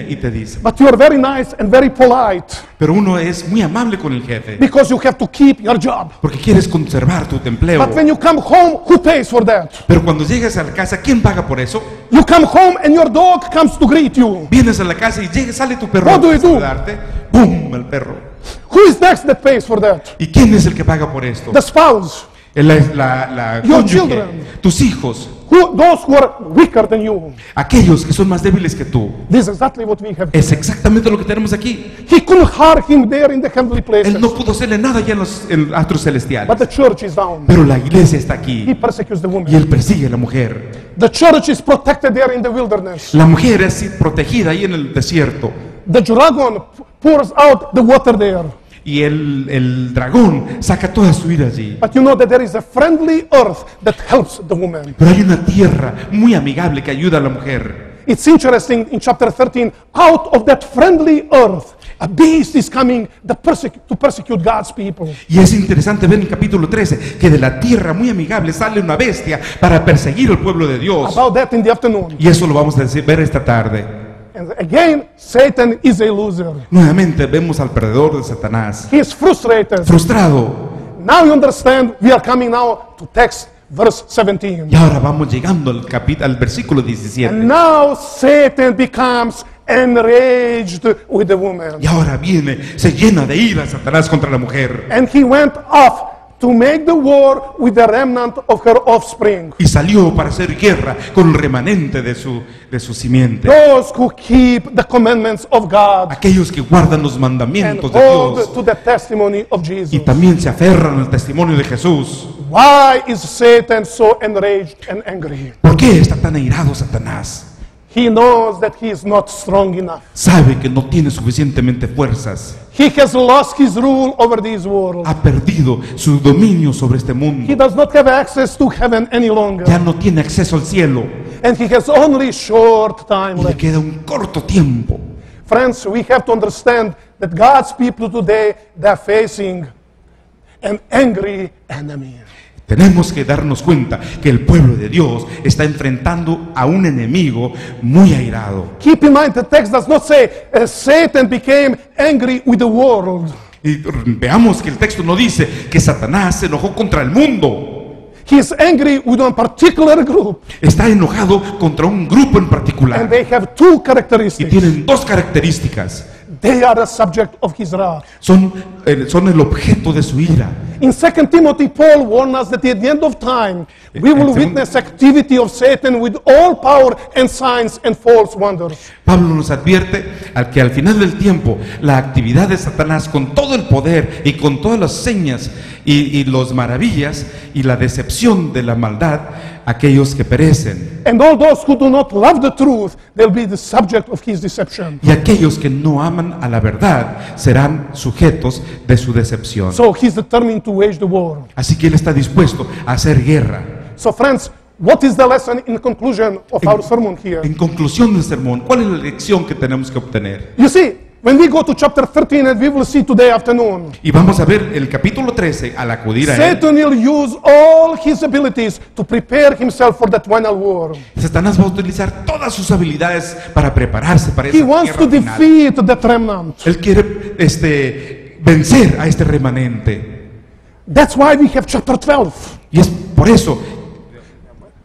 y te dice, but you are very nice and very polite pero uno es muy amable con el jefe because you have to keep your job. porque quieres conservar tu empleo. But when you come home, who pays for that? Pero cuando llegas a la casa, ¿quién paga por eso? You come home and your dog comes to greet you. Vienes a la casa y sale tu perro What do a you do? saludarte. ¡Bum! El perro. Who is next that pays for that? ¿Y quién es el que paga por esto? The spouse. La Your cónyuge, children. tus hijos, Those who are weaker than you. aquellos que son más débiles que tú. This is exactly what we have. Es exactamente lo que tenemos aquí. He couldn't harm him there in the heavenly places. Él no pudo hacerle nada ya en los astros celestiales. But the church is down. Pero la iglesia está He aquí persecutes the y woman. él persigue a la mujer. The church is protected there in the wilderness. La mujer es protegida ahí en el desierto. The dragon pours out the water there. Y el dragón saca toda su ira allí. But you know that there is a friendly earth that helps the woman. Pero hay una tierra muy amigable que ayuda a la mujer. It's interesting in chapter 13, out of that friendly earth, a beast is coming to persecute God's people. Y es interesante ver en el capítulo 13 que de la tierra muy amigable sale una bestia para perseguir al pueblo de Dios. About that in the afternoon. Y eso lo vamos a ver esta tarde. And again, Satan is a loser. Nuevamente vemos al perdedor de Satanás. He is frustrated. Frustrado. Now you understand, we are coming now to text verse 17. Y ahora vamos llegando al versículo 17. And now Satan becomes enraged with the woman. Y ahora se llena de ira Satanás contra la mujer. And he went off to make the war with the remnant of her offspring. Y salió para hacer guerra con el remanente de su simiente. Those who keep the commandments of God Aquellos que guardan los and mandamientos de hold Dios to the testimony of Jesus. y también se aferran al testimonio de Jesús. Why is Satan so enraged and angry? ¿Por qué está tan airado Satanás? He knows that he is not strong enough. Sabe que no tiene suficientemente fuerzas. He has lost his rule over this world. Ha perdido su dominio sobre este He mundo. does not have access to heaven any longer. Ya no tiene acceso al cielo And he has only short time y le left. queda un corto tiempo. Friends, we have to understand that God's people today, they are facing an angry enemy. Tenemos que darnos cuenta que el pueblo de Dios está enfrentando a un enemigo muy airado. Keep in mind, the text does not say Satan became angry with the world. Y veamos que el texto no dice que Satanás se enojó contra el mundo. He is angry with one particular group. Está enojado contra un grupo en And particular. they have two Y characteristics. tienen dos características. They are the subject of his wrath. Son el objeto de su ira. In 2 Timothy, Paul warned us that at the end of time, we will witness activity of Satan with all power and signs and false wonders. Pablo nos advierte que al final del tiempo la actividad de Satanás con todo el poder y con todas las señas y las maravillas y la decepción de la maldad, aquellos que perecen. And all those who do not love the truth, they'll be the subject of his deception. Y aquellos que no aman a la verdad serán sujetos de su decepción. So he's determined to wage the war. Así que él está dispuesto a hacer guerra. So friends, what is the lesson in conclusion of our sermon here? En conclusión del sermón, ¿cuál es la lección que tenemos que obtener? You see, when we go to chapter 13, and we will see today afternoon, Y vamos a ver el capítulo 13 al acudir a él. Satan will use all his abilities to prepare himself for that final war. Satanás va a utilizar todas sus habilidades para prepararse para He esa wants guerra to final. defeat that remnant. Él quiere vencer a este remanente. That's why we have chapter 12. Y es por eso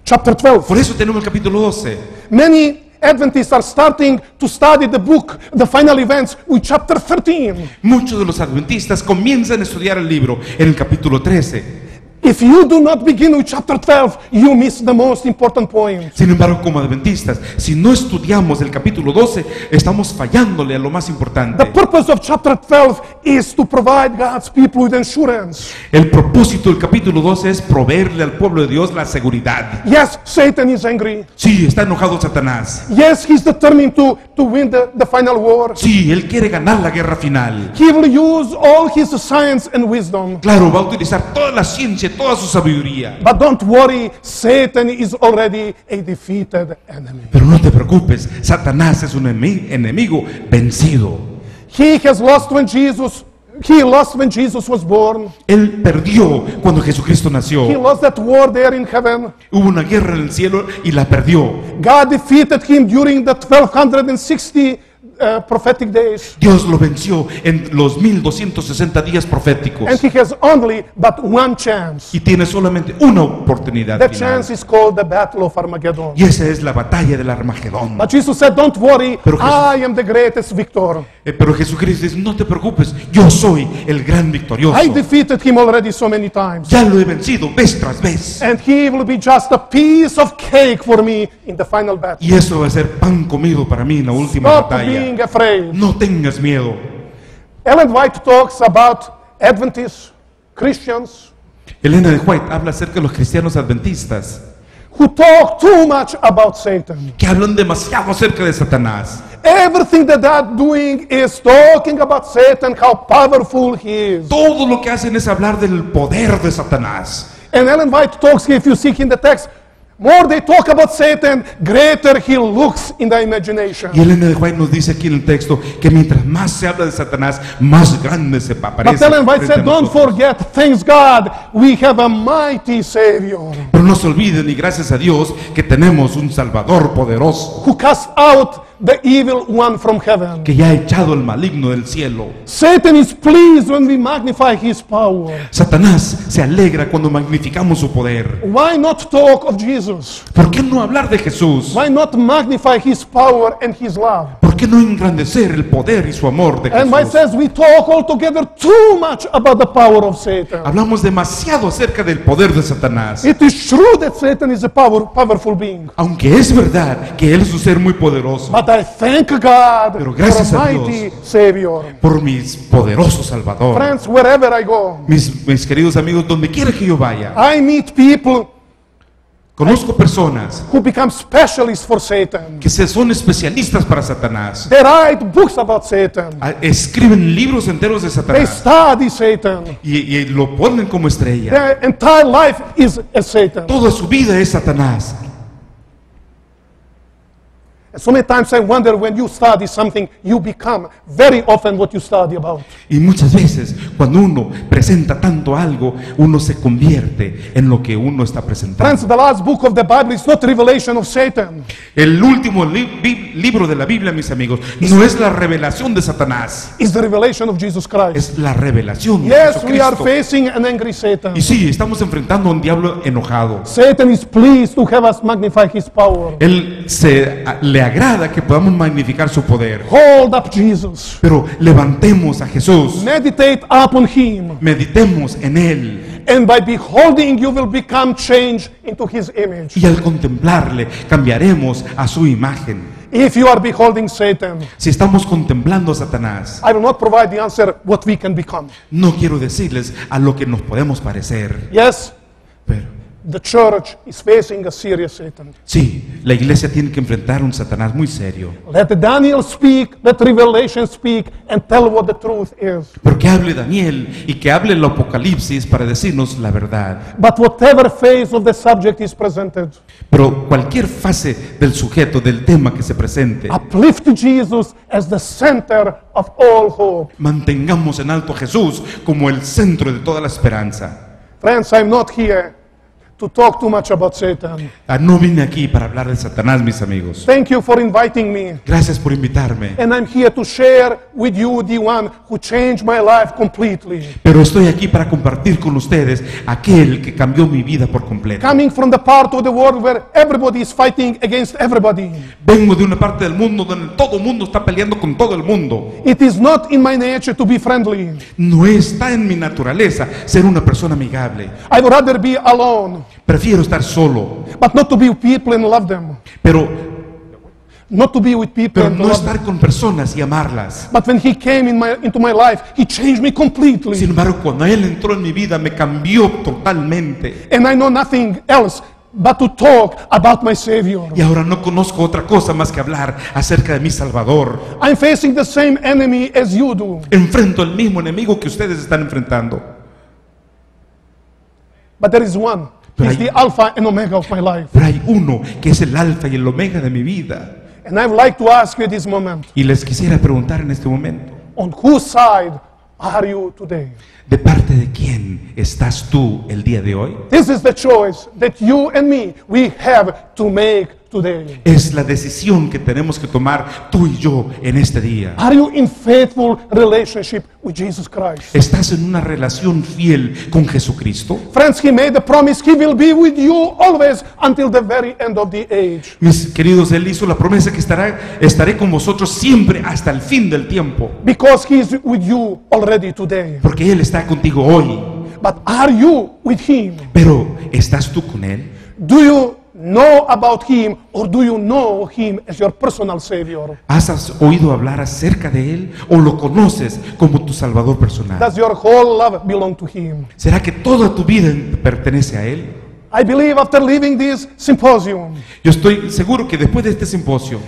Chapter 12. tenemos el capítulo 12. Many Adventists are starting to study the book, the final events, with chapter 13. Muchos de los adventistas comienzan a estudiar el libro en el capítulo 13. If you do not begin with chapter 12, you miss the most important point. Sin embargo, como adventistas, si no estudiamos el capítulo 12, estamos fallándole a lo más The importante. purpose of chapter 12 is to provide God's people with insurance. El propósito del capítulo 12 es proveerle al pueblo de Dios la seguridad. Yes, Satan is angry. Sí, está enojado Satanás. Yes, he's determined to win the final war. Sí, él quiere ganar la guerra final. He will use all his science and wisdom. Claro, va a utilizar toda la ciencia, toda su sabiduría. But don't worry, Satan is already a defeated enemy. Pero no te preocupes, Satanás es un enemigo vencido. He lost when Jesus was born. Él perdió cuando Jesucristo He nació. lost that war there in heaven. Hubo una guerra en el cielo y la perdió. God defeated him during the 1260 prophetic days. Dios lo venció en los 1260 días proféticos. And he has only but one chance. Y tiene solamente una oportunidad That final. chance is called the Battle of Armageddon. Y esa es la batalla del Armagedón. But Jesus said, don't worry, Pero Jesús- I am the greatest victor. Pero Jesucristo dice, no te preocupes, yo soy el gran victorioso. I defeated him already so many times. Ya lo he vencido vez tras vez. And he will be just a piece of cake for me in the final battle. Y eso va a ser pan comido para mí en la última Stop batalla. being afraid. No tengas miedo. Ellen White talks about Adventists, Christians, Elena de White habla acerca de los cristianos adventistas who talk too much about Satan. que hablan demasiado acerca de Satanás. Everything that they're doing is talking about Satan, how powerful he is. Todo lo que hacen es hablar del poder de Satanás. And Ellen White talks, if you see in the text, more they talk about Satan, greater he looks in the imagination. Y Elena de White nos dice aquí en el texto que mientras más se habla de Satanás, más grande se But aparece. Ellen White frente a said, don't nosotros. forget, thanks God, we have a mighty Savior Pero no se olviden, y gracias a Dios, que tenemos un Salvador poderoso who cast out the evil one from heaven. que ya ha echado el maligno del cielo. Satan is pleased when we magnify his power. Satanás se alegra cuando magnificamos su poder. Why not talk of Jesus? ¿Por qué no hablar de Jesús? Why not magnify his power and his love? ¿Por qué no engrandecer el poder y su amor de And White Jesús? says we talk altogether too much about the power of Satan. Hablamos demasiado acerca del poder de Satanás. It is true that Satan is a powerful being. Aunque es verdad que él es un ser muy poderoso, But I thank God Pero for gracias a a mighty Dios. Savior. por mi poderoso Salvador. Friends, wherever I go, Mis queridos amigos, donde quiera que yo vaya, I meet people conozco personas who become specialists for Satan. que son especialistas para Satanás. They write books about Satan. Escriben libros enteros de They Satanás study Satan. y lo ponen como estrella. Their entire life is as Satan. Toda su vida es Satanás. So many times I wonder, when you study something, you become very often what you study about. Y muchas veces cuando uno presenta tanto algo, uno se convierte en lo que uno está presentando. Friends, the last book of the Bible is not revelation of Satan. El último libro de la Biblia, mis amigos, no es la revelación de Satanás, It's the revelation of Jesus Christ. es la revelación de Yes, we are Jesucristo. facing an angry Satan. Y sí, estamos enfrentando a un diablo enojado. Satan is pleased to have us magnify his power. Él le agrada que podamos magnificar su poder. Hold up Jesus. Pero levantemos a Jesús, Meditate upon him. meditemos en Él. And by beholding, you will become changed into his image. Y al contemplarle, cambiaremos a su imagen. If you are beholding Satan, Si estamos contemplando a Satanás, I will not provide the answer what we can become. no quiero decirles a lo que nos podemos parecer. Yes, Pero the church is facing a serious Satan. sí, la iglesia tiene que enfrentar un Satanás muy serio. Let Daniel speak, let Revelation speak, and tell what the truth is. Pero que hable Daniel y que hable el Apocalipsis para decirnos la verdad. But whatever phase of the subject is presented, Pero cualquier fase del sujeto, del tema que se presente, uplift Jesus as the center of all hope. mantengamos en alto a Jesús como el centro de toda la esperanza. Friends, I'm not here to talk too much about Satan. No vine aquí para hablar de Satanás, mis amigos. Thank you for inviting me. Gracias por invitarme. And I'm here to share with you the one who changed my life completely. Pero estoy aquí para compartir con ustedes aquel que cambió mi vida por completo. Coming from the part of the world where everybody is fighting against everybody. Vengo de una parte del mundo donde todo el mundo está peleando con todo el mundo. It is not in my nature to be friendly. No está en mi naturaleza ser una persona amigable. I would rather be alone, Prefiero estar solo, but not to be with people and love them. pero Not to be with people and no love them. estar con personas y amarlas. But when he came into my life, he changed me completely. Sin embargo, cuando Él entró en mi vida, me cambió totalmente. And I know nothing else but to talk about my Savior. Y ahora no conozco otra cosa más que hablar acerca de mi Salvador. I'm facing the same enemy as you do. Enfrento el mismo enemigo que ustedes están enfrentando. But there is one. He's the Alpha and Omega of my life. Pero hay uno que es el alfa y el omega de mi vida. And I would like to ask you this moment, Y les quisiera preguntar en este momento, on whose side are you today? ¿de parte de quién estás tú el día de hoy? This is the choice that you and me, we have to make today? Es la decisión que tenemos que tomar tú y yo en este día. Are you in faithful relationship with Jesus Christ? ¿Estás en una relación fiel con Jesucristo? Friends, He made the promise He will be with you always until the very end of the age. Mis queridos, Él hizo la promesa que estaré con vosotros siempre hasta el fin del tiempo. Because He is with you already today. Porque Él está contigo hoy. But are you with Him? Pero, ¿estás tú con Él? Do you know about Him, or do you know Him as your personal Savior? ¿Has oído hablar acerca de Él o lo conoces como tu Salvador personal? Does your whole love belong to Him? ¿Será que toda tu vida pertenece a Él? I believe after leaving this symposium Yo estoy seguro que después de este simposio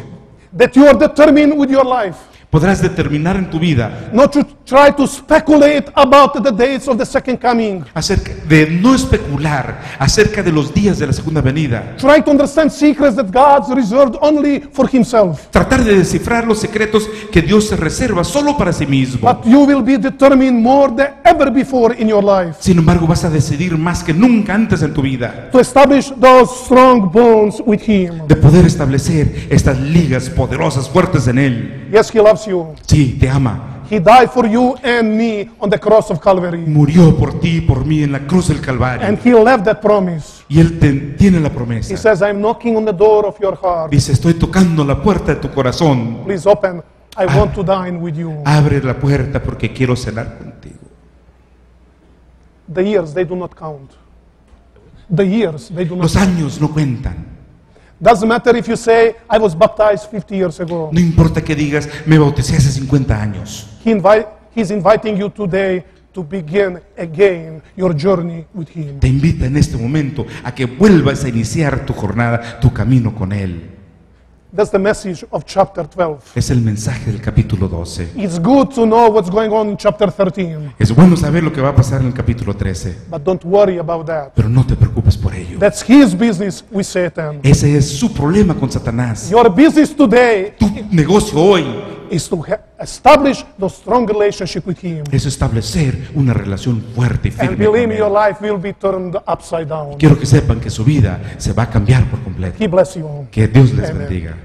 that you are determined with your life podrás determinar en tu vida not to try to speculate about the dates of the second coming. acerca de no especular acerca de los días de la segunda venida. Try to understand secrets that God's reserved only for Himself. Tratar de descifrar los secretos que Dios se reserva solo para sí mismo. But you will be determined more than ever before in your life Sin embargo, vas a decidir más que nunca antes en tu vida to establish those strong bonds with Him. de poder establecer estas ligas poderosas, fuertes en Él. Yes, He loves you. Sí, te ama. He died for you and me on the cross of Calvary. Murió por ti y por mí en la cruz del Calvario. And He left that promise. Y Él tiene la He promesa. says, I'm knocking on the door of your heart. Dice, estoy tocando la puerta de tu corazón. Please open. I want to dine with you. Abre la puerta porque quiero cenar contigo. The years, they do not count. The years, they do not Los count. años no cuentan. Doesn't matter if you say, I was baptized 50 years ago. No importa que digas, me bauticé hace 50 años. He's inviting you today to begin again your journey with Him. Te invita en este momento a que vuelvas a iniciar tu jornada, tu camino con Él. That's the message of chapter 12. Es el mensaje del capítulo 12. It's good to know what's going on in chapter 13, Es bueno saber lo que va a pasar en el capítulo 13, but don't worry about that. pero no te preocupes por ello. That's his business with Satan. Ese es su problema con Satanás. Your business today Tu negocio hoy is to establish the strong relationship with Him. es establecer una relación fuerte y And firme believe con me, your Él. life will be turned upside down. Quiero que sepan que su vida se va a cambiar por completo. He bless you. Que Dios les Amen. bendiga.